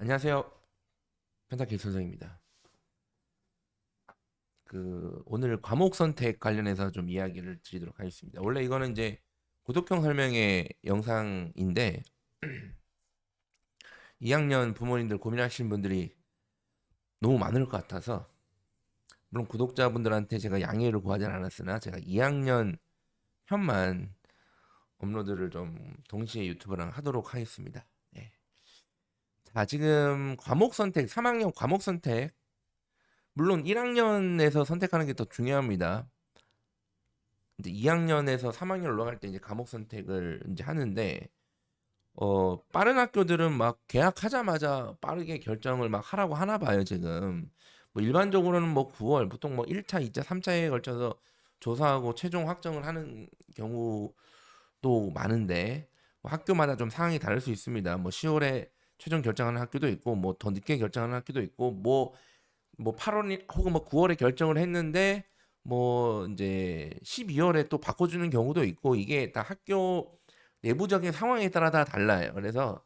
안녕하세요. 펜타킬 선생입니다. 오늘 과목 선택 관련해서 좀 이야기를 드리도록 하겠습니다. 원래 이거는 이제 구독형 설명의 영상인데 2학년 부모님들 고민하시는 분들이 너무 많을 것 같아서 물론 구독자분들한테 제가 양해를 구하지 않았으나 제가 2학년 편만 업로드를 좀 동시에 유튜브랑 하도록 하겠습니다. 네. 자, 지금 과목 선택, 3학년 과목 선택 물론 1학년에서 선택하는 게 더 중요합니다. 이제 2학년에서 3학년 올라갈 때 이제 과목 선택을 이제 하는데 빠른 학교들은 막 개학하자마자 빠르게 결정을 막 하라고 하나 봐요, 지금. 뭐 일반적으로는 뭐 9월 보통 뭐 1차, 2차, 3차에 걸쳐서 조사하고 최종 확정을 하는 경우도 많은데 뭐 학교마다 좀 상황이 다를 수 있습니다. 뭐 10월에 최종 결정하는 학교도 있고 뭐 더 늦게 결정하는 학교도 있고 뭐 8월 혹은 뭐 9월에 결정을 했는데 뭐 이제 12월에 또 바꿔주는 경우도 있고 이게 다 학교 내부적인 상황에 따라 다 달라요. 그래서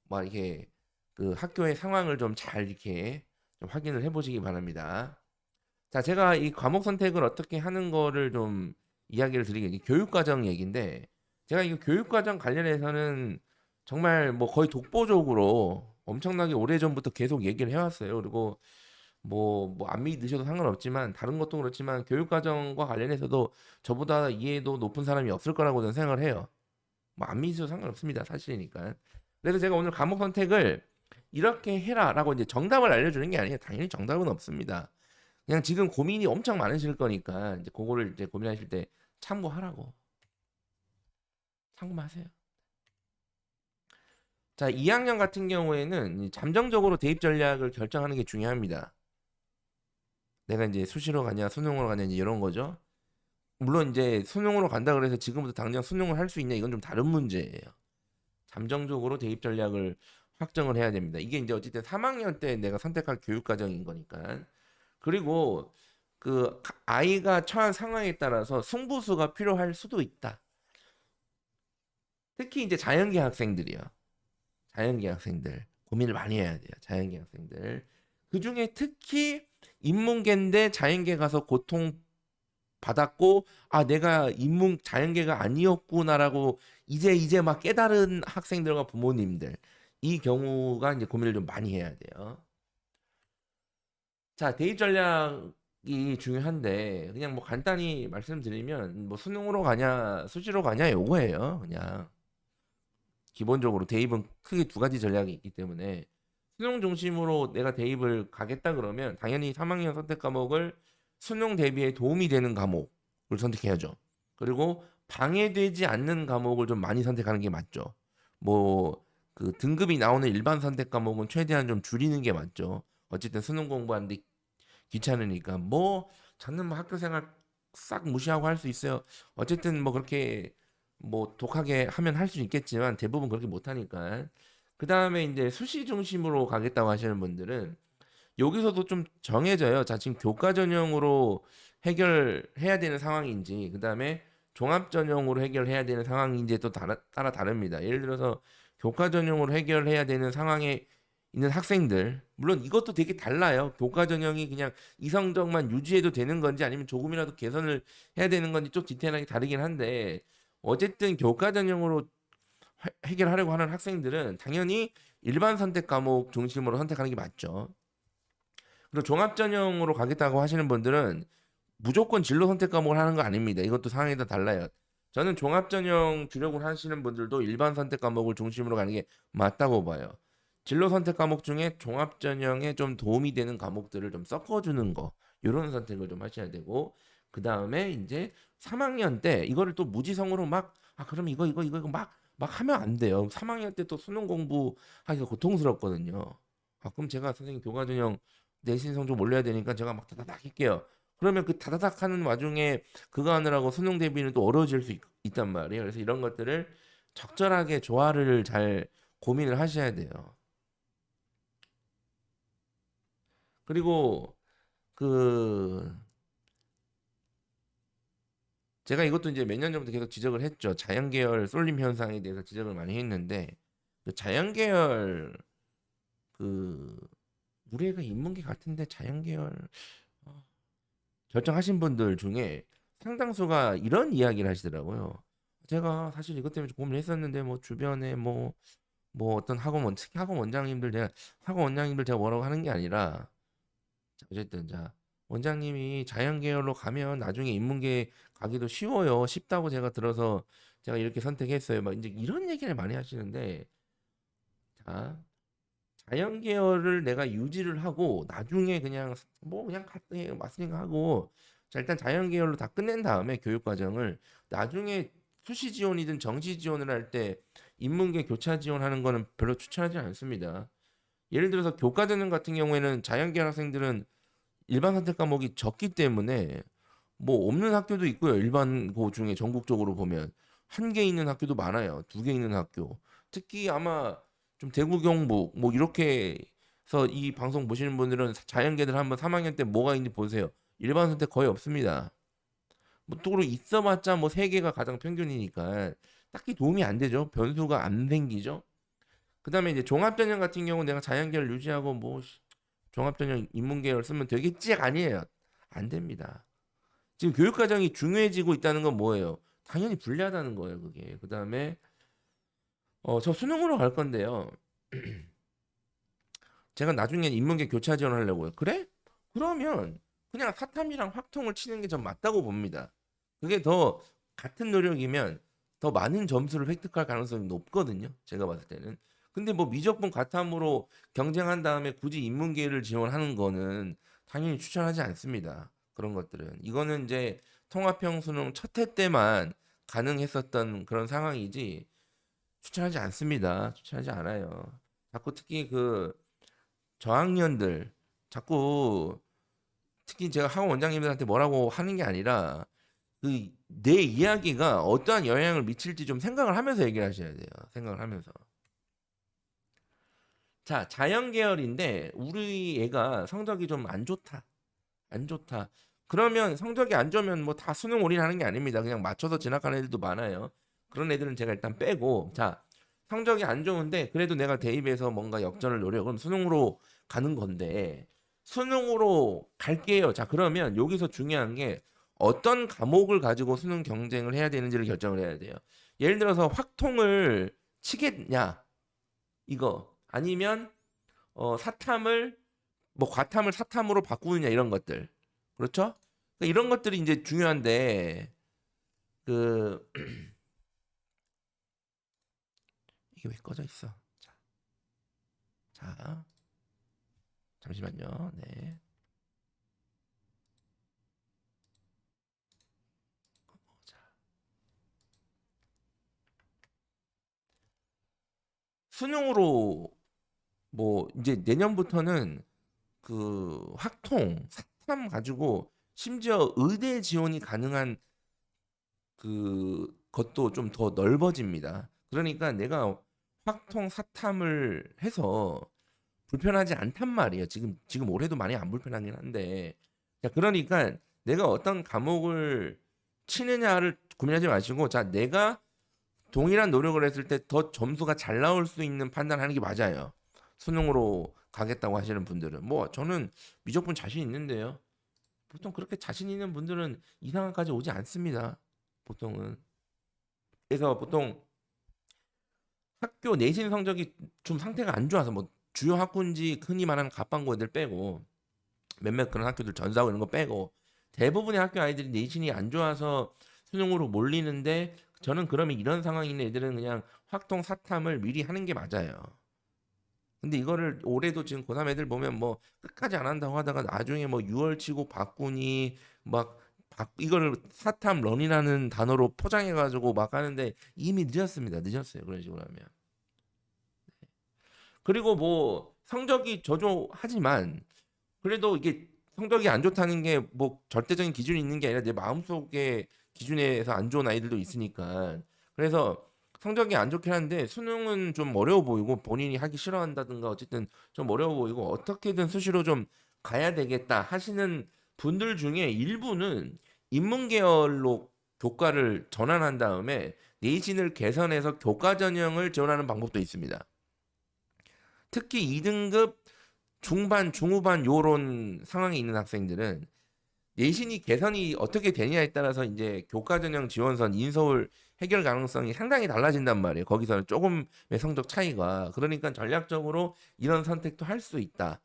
막 이렇게 그 학교의 상황을 좀 잘 이렇게 좀 확인을 해보시기 바랍니다. 자, 제가 이 과목 선택을 어떻게 하는 거를 좀 이야기를 드리겠습니다. 교육과정 얘기인데 제가 이 교육과정 관련해서는 정말 뭐 거의 독보적으로 엄청나게 오래전부터 계속 얘기를 해왔어요. 그리고 뭐 안 믿으셔도 상관없지만 다른 것도 그렇지만 교육과정과 관련해서도 저보다 이해도 높은 사람이 없을 거라고 저는 생각을 해요. 뭐 안 믿으셔도 상관없습니다. 사실이니까. 그래서 제가 오늘 과목 선택을 이렇게 해라라고 이제 정답을 알려주는 게 아니에요. 당연히 정답은 없습니다. 그냥 지금 고민이 엄청 많으실 거니까 이제 그거를 이제 고민하실 때 참고하라고 참고만 하세요. 자, 2학년 같은 경우에는 잠정적으로 대입 전략을 결정하는 게 중요합니다. 내가 이제 수시로 가냐 수능으로 가냐 이제 이런 거죠. 물론 이제 수능으로 간다 그래서 지금부터 당장 수능을 할 수 있냐 이건 좀 다른 문제예요. 잠정적으로 대입 전략을 확정을 해야 됩니다. 이게 이제 어쨌든 3학년 때 내가 선택할 교육 과정인 거니까. 그리고 그 아이가 처한 상황에 따라서 승부수가 필요할 수도 있다. 특히 이제 자연계 학생들이요. 자연계 학생들 고민을 많이 해야 돼요. 자연계 학생들. 그 중에 특히 인문계인데 자연계 가서 고통 받았고 아 내가 인문 자연계가 아니었구나라고 이제 막 깨달은 학생들과 부모님들 이 경우가 이제 고민을 좀 많이 해야 돼요. 자, 대입 전략이 중요한데 그냥 뭐 간단히 말씀드리면 뭐 수능으로 가냐 수시로 가냐 요거예요. 그냥 기본적으로 대입은 크게 두 가지 전략이 있기 때문에 수능 중심으로 내가 대입을 가겠다 그러면 당연히 3학년 선택 과목을 수능 대비에 도움이 되는 과목을 선택해야죠. 그리고 방해되지 않는 과목을 좀 많이 선택하는 게 맞죠. 뭐 그 등급이 나오는 일반 선택 과목은 최대한 좀 줄이는 게 맞죠. 어쨌든 수능 공부하는데 귀찮으니까 뭐 저는 뭐 학교 생활 싹 무시하고 할 수 있어요. 어쨌든 뭐 그렇게 뭐 독하게 하면 할 수 있겠지만 대부분 그렇게 못 하니까. 그 다음에 이제 수시 중심으로 가겠다고 하시는 분들은 여기서도 좀 정해져요. 자, 지금 교과 전형으로 해결해야 되는 상황인지, 그 다음에 종합 전형으로 해결해야 되는 상황인지에 또 따라 다릅니다. 예를 들어서 교과 전형으로 해결해야 되는 상황에 있는 학생들, 물론 이것도 되게 달라요. 교과 전형이 그냥 이성적만 유지해도 되는 건지 아니면 조금이라도 개선을 해야 되는 건지 좀 디테일하게 다르긴 한데, 어쨌든 교과 전형으로 해결하려고 하는 학생들은 당연히 일반 선택 과목 중심으로 선택하는 게 맞죠. 그리고 종합 전형으로 가겠다고 하시는 분들은 무조건 진로 선택 과목을 하는 거 아닙니다. 이것도 상황에 따라 달라요. 저는 종합 전형 주력을 하시는 분들도 일반 선택 과목을 중심으로 가는 게 맞다고 봐요. 진로 선택 과목 중에 종합 전형에 좀 도움이 되는 과목들을 좀 섞어주는 거 이런 선택을 좀 하셔야 되고 그 다음에 이제 3학년 때 이거를 또 무지성으로 막 아 그럼 이거 막 하면 안 돼요. 3학년 때 또 수능 공부하기가 고통스럽거든요. 아 그럼 제가 선생님 교과 전형 내신 성적 올려야 되니까 제가 막 다다닥 할게요. 그러면 그 다다닥 하는 와중에 그거 하느라고 수능 대비는 또 어려워질 수 단 말이에요. 그래서 이런 것들을 적절하게 조화를 잘 고민을 하셔야 돼요. 그리고 그 제가 이것도 이제 몇 년 전부터 계속 지적을 했죠. 자연계열 쏠림 현상에 대해서 지적을 많이 했는데 그 자연계열 그 우리 애가 인문계 같은데 자연계열 결정하신 분들 중에 상당수가 이런 이야기를 하시더라고요. 제가 사실 이것 때문에 좀 고민을 했었는데 뭐 주변에 뭐 어떤 특히 학원 원장님들 제가 뭐라고 하는 게 아니라 어쨌든 자 원장님이 자연계열로 가면 나중에 인문계 가기도 쉽다고 제가 들어서 제가 이렇게 선택했어요. 막 이제 이런 얘기를 많이 하시는데 자 자연 계열을 내가 유지를 하고 나중에 그냥 뭐 그냥 맞으니까 하고 자 일단 자연 계열로 다 끝낸 다음에 교육 과정을 나중에 수시 지원이든 정시 지원을 할 때 인문계 교차 지원하는 거는 별로 추천하지 않습니다. 예를 들어서 교과 전형 같은 경우에는 자연 계열 학생들은 일반 선택 과목이 적기 때문에 뭐 없는 학교도 있고요. 일반 고 중에 전국적으로 보면 한 개 있는 학교도 많아요. 두 개 있는 학교. 특히 아마 좀 대구 경북 뭐 이렇게 해서 이 방송 보시는 분들은 자연계들 한번 3학년 때 뭐가 있는지 보세요. 일반 선택 거의 없습니다. 뭐 또로 있어봤자 뭐 세 개가 가장 평균이니까 딱히 도움이 안 되죠. 변수가 안 생기죠. 그다음에 이제 종합전형 같은 경우 내가 자연계를 유지하고 뭐 종합전형 인문계열 쓰면 되겠지 아니에요. 안 됩니다. 지금 교육 과정이 중요해지고 있다는 건 뭐예요? 당연히 불리하다는 거예요, 그게. 그다음에 저 수능으로 갈 건데요. 제가 나중에 인문계 교차 지원하려고요. 그래? 그러면 그냥 사탐이랑 확통을 치는 게 전 맞다고 봅니다. 그게 더 같은 노력이면 더 많은 점수를 획득할 가능성이 높거든요. 제가 봤을 때는. 근데 뭐 미적분 가탐으로 경쟁한 다음에 굳이 인문계를 지원하는 거는 당연히 추천하지 않습니다. 그런 것들은. 이거는 이제 통합형 수능 첫 해 때만 가능했었던 그런 상황이지 추천하지 않습니다. 추천하지 않아요. 자꾸 특히 그 저학년들 자꾸 특히 제가 학원 원장님들한테 뭐라고 하는 게 아니라 그 내 이야기가 어떠한 영향을 미칠지 좀 생각을 하면서 얘기를 하셔야 돼요. 생각을 하면서. 자, 자연 계열인데 우리 애가 성적이 좀 안 좋다. 안 좋다. 그러면 성적이 안 좋으면 뭐 다 수능 올인하는 게 아닙니다. 그냥 맞춰서 진학하는 애들도 많아요. 그런 애들은 제가 일단 빼고 자, 성적이 안 좋은데 그래도 내가 대입해서 뭔가 역전을 노려. 그럼 수능으로 가는 건데 수능으로 갈게요. 자, 그러면 여기서 중요한 게 어떤 과목을 가지고 수능 경쟁을 해야 되는지를 결정을 해야 돼요. 예를 들어서 확통을 치겠냐? 이거 아니면 사탐을 뭐 과탐을 사탐으로 바꾸느냐 이런 것들. 그렇죠? 그러니까 이런 것들이 이제 중요한데 그 이게 왜 꺼져 있어? 자, 자 잠시만요. 네. 자, 수능으로 뭐 이제 내년부터는 그 확통 사탐 가지고 심지어 의대 지원이 가능한 그 것도 좀 더 넓어집니다. 그러니까 내가 확통 사탐을 해서 불편하지 않단 말이에요. 지금 올해도 많이 안 불편하긴 한데. 자, 그러니까 내가 어떤 과목을 치느냐를 고민하지 마시고 자, 내가 동일한 노력을 했을 때 더 점수가 잘 나올 수 있는 판단하는 게 맞아요. 수능으로 가겠다고 하시는 분들은 뭐 저는 미적분 자신 있는데요. 보통 그렇게 자신 있는 분들은 이상한까지 오지 않습니다. 보통은. 그래서 보통 학교 내신 성적이 좀 상태가 안 좋아서 뭐 주요 학군지 흔히 말하는 갑방고 애들 빼고 몇몇 그런 학교들 전사하고 이런 거 빼고 대부분의 학교 아이들이 내신이 안 좋아서 수능으로 몰리는데 저는 그러면 이런 상황이 있는 애들은 그냥 확통 사탐을 미리 하는 게 맞아요. 근데 이거를 올해도 지금 고3 애들 보면 뭐 끝까지 안 한다고 하다가 나중에 뭐 6월 치고 바꾸니 막 이거를 사탐 런이라는 단어로 포장해가지고 막 하는데 이미 늦었습니다. 늦었어요. 그런 식으로 하면. 그리고 뭐 성적이 저조하지만 그래도 이게 성적이 안 좋다는 게 뭐 절대적인 기준이 있는 게 아니라 내 마음속에 기준에서 안 좋은 아이들도 있으니까 그래서 성적이 안 좋긴 한데 수능은 좀 어려워 보이고 본인이 하기 싫어한다든가 어쨌든 좀 어려워 보이고 어떻게든 수시로 좀 가야 되겠다 하시는 분들 중에 일부는 인문계열로 교과를 전환한 다음에 내신을 개선해서 교과 전형을 지원하는 방법도 있습니다. 특히 2등급 중반, 중후반 요런 상황에 있는 학생들은 내신이 개선이 어떻게 되냐에 따라서 이제 교과 전형 지원선 인서울 해결 가능성이 상당히 달라진단 말이에요. 거기서는 조금의 성적 차이가. 그러니까 전략적으로 이런 선택도 할 수 있다.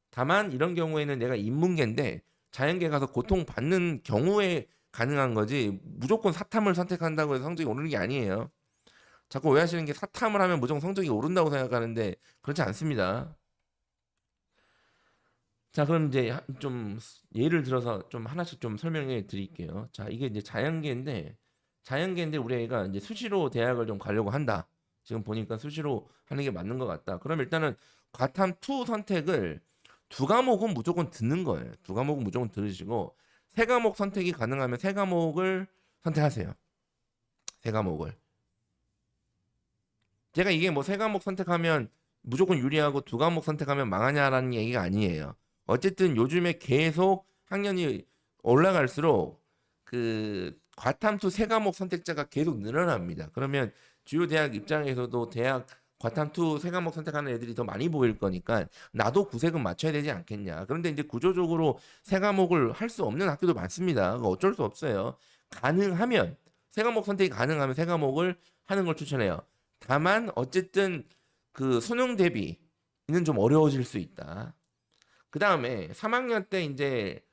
다만 이런 경우에는 내가 인문계인데 자연계 가서 고통받는 경우에 가능한 거지 무조건 사탐을 선택한다고 해서 성적이 오르는 게 아니에요. 자꾸 오해하시는 게 사탐을 하면 무조건 성적이 오른다고 생각하는데 그렇지 않습니다. 자, 그럼 이제 좀 예를 들어서 좀 하나씩 좀 설명해 드릴게요. 자, 이게 이제 자연계인데 우리 애가 이제 수시로 대학을 좀 가려고 한다. 지금 보니까 수시로 하는 게 맞는 것 같다. 그럼 일단은 과탐 2 선택을 두 과목은 무조건 듣는 거예요. 두 과목은 무조건 들으시고 세 과목 선택이 가능하면 세 과목을 선택하세요. 세 과목을. 제가 이게 뭐 세 과목 선택하면 무조건 유리하고 두 과목 선택하면 망하냐라는 얘기가 아니에요. 어쨌든 요즘에 계속 학년이 올라갈수록 그 과탐투 세 과목 선택자가 계속 늘어납니다. 그러면 주요 대학 입장에서도 대학 과탐투 세 과목 선택하는 애들이 더 많이 보일 거니까 나도 구색은 맞춰야 되지 않겠냐. 그런데 이제 구조적으로 세 과목을 할 수 없는 학교도 많습니다. 그거 어쩔 수 없어요. 가능하면 세 과목 선택이 가능하면 세 과목을 하는 걸 추천해요. 다만 어쨌든 그 수능 대비는 좀 어려워질 수 있다. 그 다음에 3학년 때 이제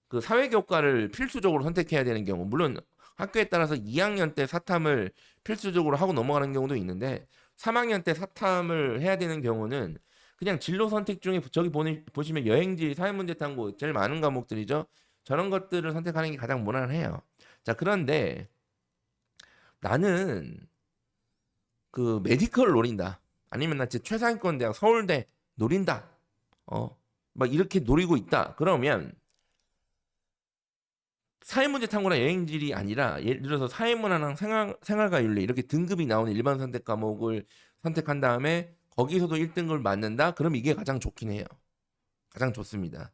그 사회교과를 필수적으로 선택해야 되는 경우, 물론 학교에 따라서 2학년 때 사탐을 필수적으로 하고 넘어가는 경우도 있는데 3학년 때 사탐을 해야 되는 경우는 그냥 진로 선택 중에 저기 보시면 여행지, 사회문제 탐구 제일 많은 과목들이죠. 저런 것들을 선택하는 게 가장 무난해요. 자, 그런데 나는 그 메디컬 노린다. 아니면 나 진짜 최상위권 대학 서울대 노린다. 막 이렇게 노리고 있다. 그러면 사회문제 탐구나 여행질이 아니라 예를 들어서 사회문화랑 생활과 윤리 이렇게 등급이 나오는 일반 선택 과목을 선택한 다음에 거기서도 1등급을 맞는다? 그럼 이게 가장 좋긴 해요. 가장 좋습니다.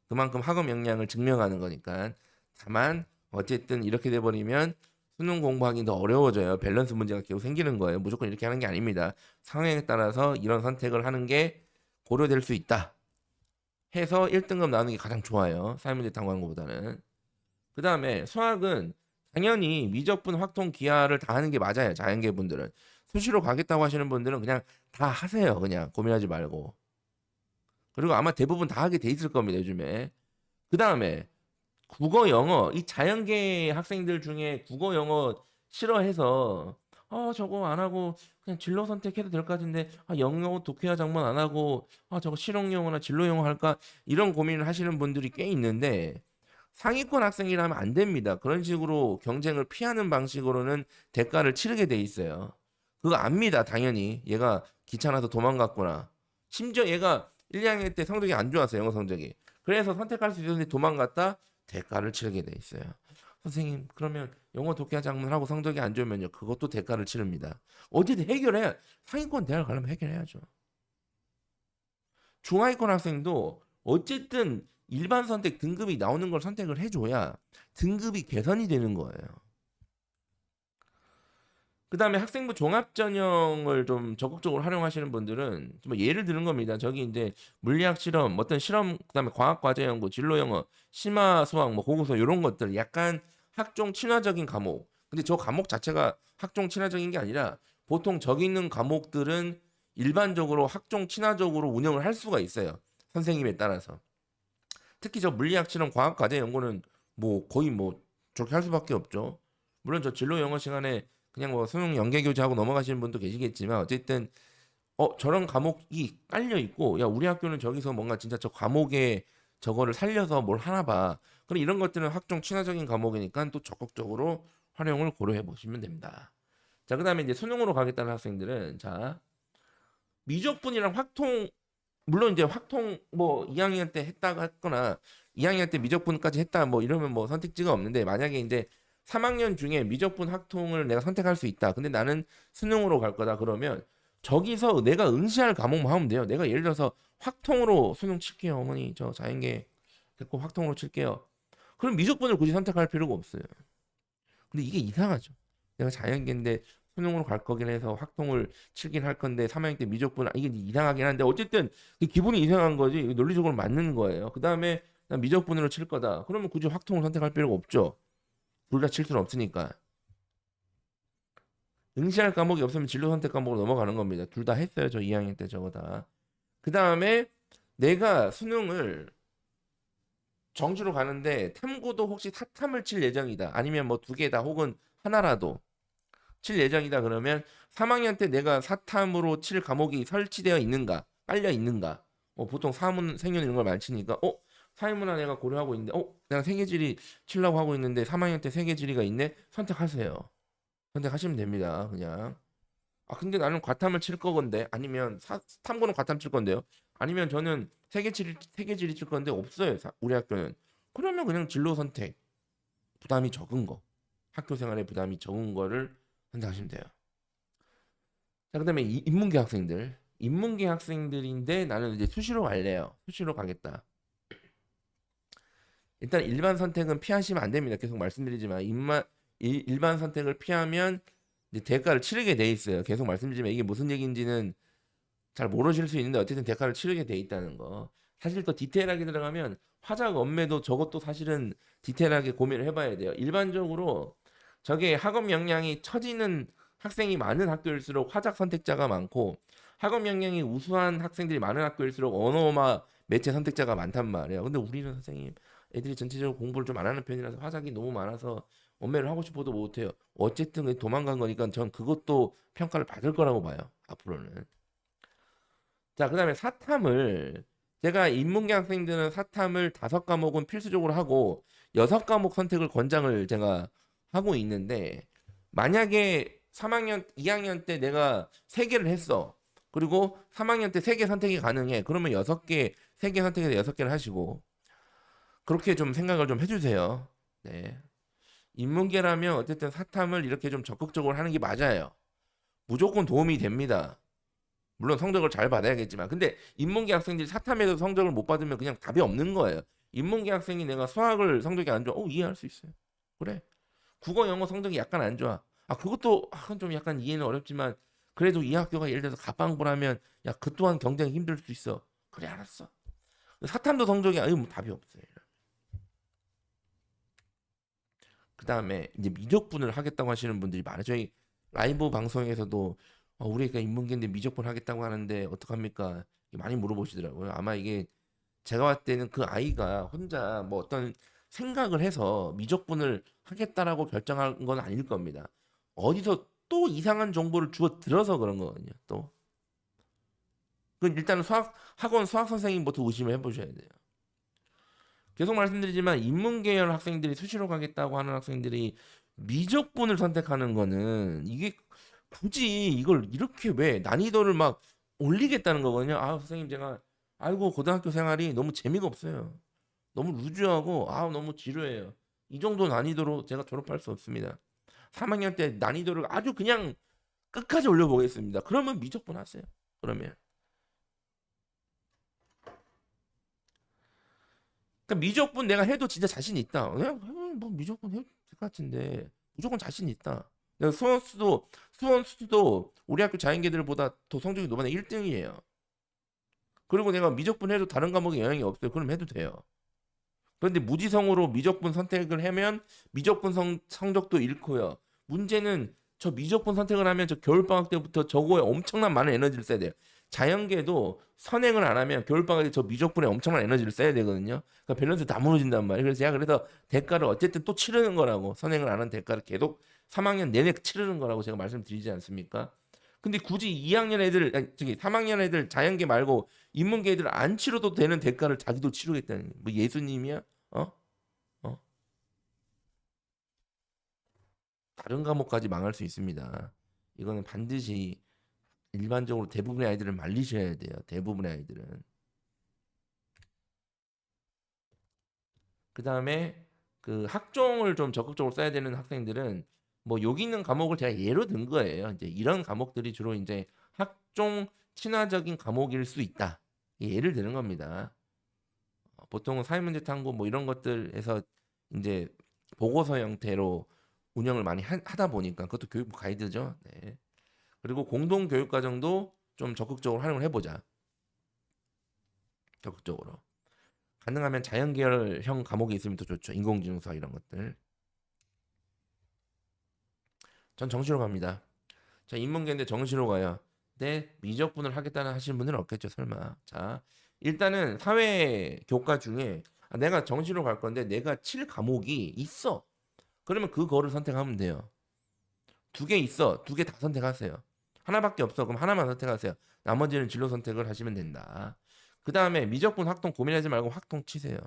그만큼 학업 역량을 증명하는 거니까. 다만 어쨌든 이렇게 돼버리면 수능 공부하기 더 어려워져요. 밸런스 문제가 계속 생기는 거예요. 무조건 이렇게 하는 게 아닙니다. 상황에 따라서 이런 선택을 하는 게 고려될 수 있다. 해서 1등급 나오는 게 가장 좋아요. 사회문제 탐구하는 것보다는. 그 다음에 수학은 당연히 미적분, 확통, 기하를 다 하는 게 맞아요. 자연계 분들은. 수시로 가겠다고 하시는 분들은 그냥 다 하세요. 그냥 고민하지 말고. 그리고 아마 대부분 다 하게 돼 있을 겁니다. 요즘에. 그 다음에 국어, 영어. 이 자연계 학생들 중에 국어, 영어 싫어해서 저거 안 하고 그냥 진로 선택해도 될 것 같은데 영어, 독해야 장문 안 하고 저거 실용 영어나 진로 영어 할까 이런 고민을 하시는 분들이 꽤 있는데 상위권 학생이라면 안 됩니다. 그런 식으로 경쟁을 피하는 방식으로는 대가를 치르게 돼 있어요. 그거 압니다. 당연히 얘가 귀찮아서 도망갔구나. 심지어 얘가 1, 2학년 때 성적이 안 좋았어요. 영어 성적이. 그래서 선택할 수 있었는데 도망갔다 대가를 치르게 돼 있어요. 선생님 그러면 영어 독해 장문하고 성적이 안 좋으면요. 그것도 대가를 치릅니다. 어디든 해결해야 상위권 대학을 가려면 해결해야죠. 중하위권 학생도 어쨌든 일반 선택 등급이 나오는 걸 선택을 해줘야 등급이 개선이 되는 거예요. 그 다음에 학생부 종합전형을 좀 적극적으로 활용하시는 분들은 좀 예를 드는 겁니다. 저기 이제 물리학 실험, 어떤 실험, 그 다음에 과학과제 연구, 진로 영어, 심화 수학, 뭐 고고서 이런 것들 약간 학종 친화적인 과목. 근데 저 과목 자체가 학종 친화적인 게 아니라 보통 저기 있는 과목들은 일반적으로 학종 친화적으로 운영을 할 수가 있어요. 선생님에 따라서. 특히 저 물리학 실험 과학 과제 연구는 뭐 거의 뭐 저렇게 할 수밖에 없죠. 물론 저 진로 영어 시간에 그냥 뭐 수능 연계 교재하고 넘어가시는 분도 계시겠지만 어쨌든 저런 과목이 깔려 있고 야 우리 학교는 저기서 뭔가 진짜 저 과목에 저거를 살려서 뭘 하나 봐. 그럼 이런 것들은 학종 친화적인 과목이니까 또 적극적으로 활용을 고려해 보시면 됩니다. 자, 그다음에 이제 수능으로 가겠다는 학생들은 자 미적분이랑 확통 물론 이제 확통 뭐 2학년 때 했다가 했거나 2학년 때 미적분까지 했다 뭐 이러면 뭐 선택지가 없는데 만약에 이제 3학년 중에 미적분 확통을 내가 선택할 수 있다. 근데 나는 수능으로 갈 거다. 그러면 저기서 내가 응시할 과목만 하면 돼요. 내가 예를 들어서 확통으로 수능 칠게요. 어머니 저 자연계 됐고 확통으로 칠게요. 그럼 미적분을 굳이 선택할 필요가 없어요. 근데 이게 이상하죠. 내가 자연계인데 수능으로 갈 거긴 해서 확통을 치긴 할 건데 3학년 때 미적분 이게 이상하긴 한데 어쨌든 기분이 이상한 거지. 논리적으로 맞는 거예요. 그 다음에 난 미적분으로 칠 거다. 그러면 굳이 확통을 선택할 필요가 없죠. 둘 다 칠 수는 없으니까. 응시할 과목이 없으면 진로 선택 과목으로 넘어가는 겁니다. 둘 다 했어요. 저 2학년 때 저거 다. 그 다음에 내가 수능을 정시로 가는데 탐구도 혹시 사탐을 칠 예정이다. 아니면 뭐 두 개다 혹은 하나라도 칠 예정이다. 그러면 3학년 때 내가 사탐으로 칠 과목이 설치되어 있는가? 깔려 있는가? 보통 사문, 생윤 이런 걸 많이 치니까 사회문화 내가 고려하고 있는데 내가 세계지리 치려고 하고 있는데 3학년 때 세계지리가 있네? 선택하세요. 선택하시면 됩니다. 그냥. 근데 나는 과탐을 칠 거건데 아니면 탐구는 과탐 칠 건데요. 아니면 저는 세계지리 칠 건데 없어요. 우리 학교는. 그러면 그냥 진로 선택. 부담이 적은 거. 학교 생활에 부담이 적은 거를 선택하시면 돼요. 자, 그다음에 인문계 학생들. 인문계 학생들인데 나는 이제 수시로 갈래요. 수시로 가겠다. 일단 일반 선택은 피하시면 안 됩니다. 계속 말씀드리지만 일반 선택을 피하면 이제 대가를 치르게 돼 있어요. 계속 말씀드리지만 이게 무슨 얘기인지는 잘 모르실 수 있는데 어쨌든 대가를 치르게 돼 있다는 거. 사실 또 디테일하게 들어가면 화작 업매도 저것도 사실은 디테일하게 고민을 해봐야 돼요. 일반적으로 저게 학업 역량이 처지는 학생이 많은 학교일수록 화작 선택자가 많고 학업 역량이 우수한 학생들이 많은 학교일수록 언어마 매체 선택자가 많단 말이에요. 근데 우리는 선생님 애들이 전체적으로 공부를 좀 안 하는 편이라서 화작이 너무 많아서 업매를 하고 싶어도 못해요. 어쨌든 도망간 거니까 전 그것도 평가를 받을 거라고 봐요. 앞으로는. 자, 그다음에 사탐을 제가 인문계 학생들은 사탐을 5과목은 필수적으로 하고 6과목 선택을 권장을 제가 하고 있는데 만약에 3학년, 2학년 때 내가 3개를 했어. 그리고 3학년 때 3개 선택이 가능해. 그러면 6개, 3개 선택해서 6개를 하시고 그렇게 좀 생각을 좀 해주세요. 네. 인문계라면 어쨌든 사탐을 이렇게 좀 적극적으로 하는 게 맞아요. 무조건 도움이 됩니다. 물론 성적을 잘 받아야겠지만 근데 인문계 학생들이 사탐에서 성적을 못 받으면 그냥 답이 없는 거예요. 인문계 학생이 내가 수학을 성적이 안 좋아. 이해할 수 있어요. 그래. 국어 영어 성적이 약간 안 좋아. 그것도 그건 좀 약간 이해는 어렵지만 그래도 이 학교가 예를 들어서 가방부라면 야 그 또한 경쟁이 힘들 수 있어. 그래 알았어. 사탐도 성적이 뭐 답이 없어요. 그 다음에 이제 미적분을 하겠다고 하시는 분들이 많아요. 저희 라이브 방송에서도 우리가 인문계인데 미적분 하겠다고 하는데 어떡합니까? 많이 물어보시더라고요. 아마 이게 제가 봤을 때는 그 아이가 혼자 뭐 어떤 생각을 해서 미적분을 하겠다라고 결정한 건 아닐 겁니다. 어디서 또 이상한 정보를 주워 들어서 그런 거거든요. 또. 그 일단은 학원 수학 선생님부터 의심을 해보셔야 돼요. 계속 말씀드리지만 인문계열 학생들이 수시로 가겠다고 하는 학생들이 미적분을 선택하는 거는 이게 굳이 이걸 이렇게 왜 난이도를 막 올리겠다는 거거든요. 선생님 제가 아이고 고등학교 생활이 너무 재미가 없어요. 너무 루즈하고 너무 지루해요. 이 정도 난이도로 제가 졸업할 수 없습니다. 3학년 때 난이도를 아주 그냥 끝까지 올려보겠습니다. 그러면 미적분 하세요. 그러면 그러니까 미적분 내가 해도 진짜 자신 있다. 그냥 뭐 미적분 해도 될 것 같은데 무조건 자신 있다. 내가 수원수도 우리 학교 자연계들보다 더 성적이 높아 1등이에요. 그리고 내가 미적분 해도 다른 과목에 영향이 없어요. 그럼 해도 돼요. 그런데 무지성으로 미적분 선택을 하면 미적분 성적도 잃고요. 문제는 저 미적분 선택을 하면 저 겨울방학 때부터 저거에 엄청난 많은 에너지를 써야 돼요. 자연계도 선행을 안 하면 겨울방학에 저 미적분에 엄청난 에너지를 써야 되거든요. 그러니까 밸런스 다 무너진단 말이에요. 그래서 제가 대가를 어쨌든 또 치르는 거라고 선행을 안 한 대가를 계속 3학년 내내 치르는 거라고 제가 말씀드리지 않습니까? 근데 굳이 2학년 애들, 저기 3학년 애들 자연계 말고 인문계 애들 안 치러도 되는 대가를 자기도 치르겠다는 뭐 예수님이야? 어? 어? 다른 과목까지 망할 수 있습니다. 이거는 반드시 일반적으로 대부분의 아이들을 말리셔야 돼요. 대부분의 아이들은. 그 다음에 그 학종을 좀 적극적으로 써야 되는 학생들은 뭐 여기 있는 과목을 제가 예로 든 거예요. 이제 이런 과목들이 주로 이제 학종 친화적인 과목일 수 있다. 예를 드는 겁니다. 보통은 사회문제 탐구 뭐 이런 것들에서 이제 보고서 형태로 운영을 많이 하다 보니까 그것도 교육부 가이드죠. 네. 그리고 공동 교육 과정도 좀 적극적으로 활용을 해보자. 적극적으로. 가능하면 자연계열형 과목이 있으면 더 좋죠. 인공지능 수학 이런 것들. 전 정시로 갑니다. 자, 인문계인데 정시로 가요. 근데 미적분을 하겠다는 하시는 분들은 없겠죠, 설마. 자, 일단은 사회 교과 중에 내가 정시로 갈 건데 내가 칠 과목이 있어. 그러면 그거를 선택하면 돼요. 두 개 있어. 두 개 다 선택하세요. 하나밖에 없어. 그럼 하나만 선택하세요. 나머지는 진로 선택을 하시면 된다. 그 다음에 미적분 확통 고민하지 말고 확통 치세요.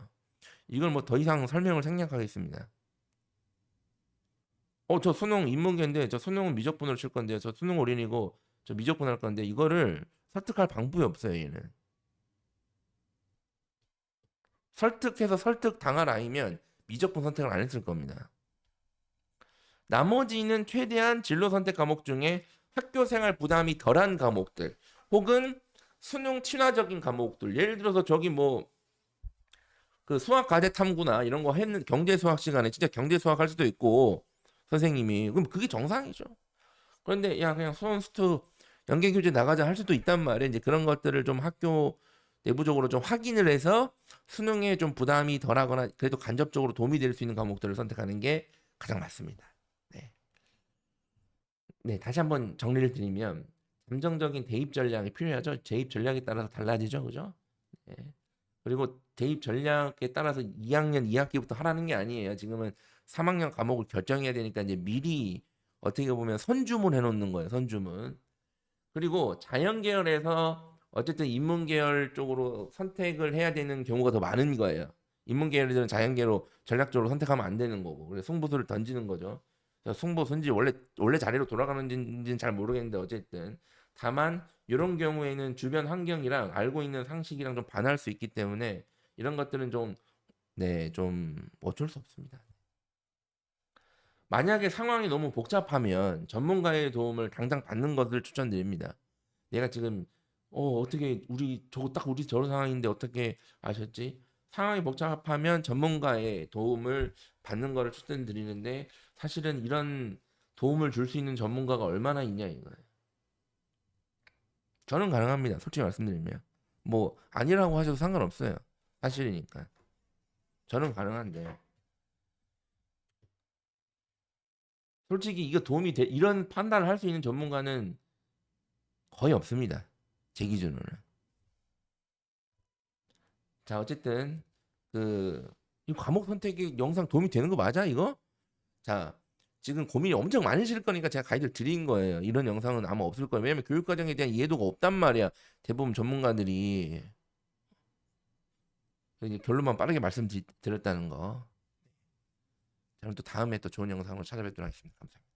이걸 뭐 더 이상 설명을 생략하겠습니다. 저 수능 인문계인데 저 수능은 미적분으로 칠 건데요. 저 수능 올인이고 저 미적분 할 건데 이거를 설득할 방법이 없어요, 얘는. 설득해서 설득 당할 아이면 미적분 선택을 안 했을 겁니다. 나머지는 최대한 진로 선택 과목 중에 학교 생활 부담이 덜한 과목들 혹은 수능 친화적인 과목들. 예를 들어서 저기 뭐 그 수학 가제 탐구나 이런 거 했는 경제 수학 시간에 진짜 경제 수학 할 수도 있고 선생님이 그럼 그게 정상이죠. 그런데 야 그냥 수원 스투 연계 교재 나가자 할 수도 있단 말이에요. 이제 그런 것들을 좀 학교 내부적으로 좀 확인을 해서 수능에 좀 부담이 덜하거나 그래도 간접적으로 도움이 될 수 있는 과목들을 선택하는 게 가장 맞습니다. 네. 네, 다시 한번 정리를 드리면 감정적인 대입 전략이 필요하죠. 재입 전략에 따라서 달라지죠, 그죠? 네. 그리고 대입 전략에 따라서 2학년 2학기부터 하라는 게 아니에요. 지금은 3학년 과목을 결정해야 되니까 이제 미리 어떻게 보면 선주문 해놓는 거예요. 선주문. 그리고 자연 계열에서 어쨌든 인문 계열 쪽으로 선택을 해야 되는 경우가 더 많은 거예요. 인문 계열들은 자연 계열로 전략적으로 선택하면 안 되는 거고. 그래서 승부수를 던지는 거죠. 승부수인지 원래 자리로 돌아가는지는 잘 모르겠는데 어쨌든 다만 이런 경우에는 주변 환경이랑 알고 있는 상식이랑 좀 반할 수 있기 때문에 이런 것들은 좀 네, 좀 어쩔 수 없습니다. 만약에 상황이 너무 복잡하면 전문가의 도움을 당장 받는 것을 추천드립니다. 내가 지금 어떻게 우리 저런 상황인데 어떻게 아셨지? 상황이 복잡하면 전문가의 도움을 받는 것을 추천드리는데 사실은 이런 도움을 줄 수 있는 전문가가 얼마나 있냐 이거예요. 저는 가능합니다. 솔직히 말씀드리면 뭐 아니라고 하셔도 상관없어요. 사실이니까 저는 가능한데 솔직히 이거 이런 판단을 할 수 있는 전문가는 거의 없습니다. 제 기준으로는. 자, 어쨌든 이 과목 선택이 영상 도움이 되는 거 맞아, 이거? 자, 지금 고민이 엄청 많으실 거니까 제가 가이드를 드린 거예요. 이런 영상은 아마 없을 거예요. 왜냐면 교육 과정에 대한 이해도가 없단 말이야. 대부분 전문가들이. 이제 결론만 빠르게 말씀드렸다는 거. 저는 또 다음에 또 좋은 영상으로 찾아뵙도록 하겠습니다. 감사합니다.